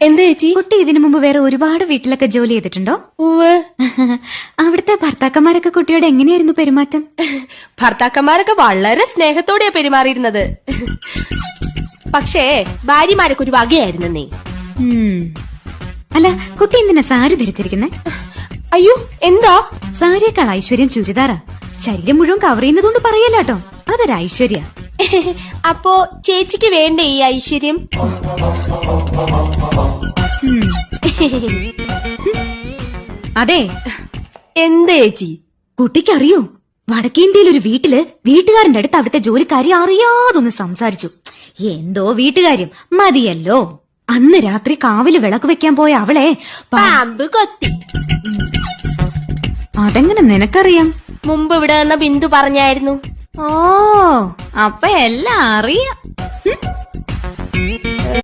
എന്താ ചേച്ചി? കുട്ടി ഇതിനു മുമ്പ് വേറെ ഒരുപാട് വീട്ടിലൊക്കെ ജോലി ചെയ്തിട്ടുണ്ടോ? ഉവ്വ്. അവിടുത്തെ ഭർത്താക്കന്മാരൊക്കെ കുട്ടിയോട് എങ്ങനെയായിരുന്നു പെരുമാറ്റം? ഭർത്താക്കന്മാരൊക്കെ വളരെ സ്നേഹത്തോടെയാ പെരുമാറിയിരുന്നത്. പക്ഷേ ഭാര്യമാരൊക്കെ ഒരു വകയായിരുന്നേ. അല്ല, കുട്ടി എന്തിനാ സാരി ധരിച്ചിരിക്കുന്നെ? അയ്യോ, എന്താ? സാരിയേക്കാൾ ഐശ്വര്യം ചുരിദാറാ. ശരീരം മുഴുവൻ കവർ ചെയ്യുന്നതുകൊണ്ട് പറയല്ലാട്ടോ, അതൊരു ഐശ്വര്യ. അപ്പോ ചേച്ചിക്ക് വേണ്ടേ ഈ ഐശ്വര്യം? അതെ. എന്താ ചേച്ചി? കുട്ടിക്കറിയോ, വടക്കേന്ത്യയിൽ ഒരു വീട്ടില് വീട്ടുകാരന്റെ അടുത്ത് അവിടുത്തെ ജോലിക്കാരി അറിയാതൊന്ന് സംസാരിച്ചു. എന്തോ വീട്ടുകാര്യം മതിയല്ലോ. അന്ന് രാത്രി കാവില് വിളക്ക് വെക്കാൻ പോയ അവളെ പാമ്പ് കൊത്തി. അതെങ്ങനെ നിനക്കറിയാം? മുമ്പ് ഇവിടെ നിന്ന ബിന്ദു പറഞ്ഞായിരുന്നു. ഓ, അപ്പൊ എല്ലാം അറിയാം.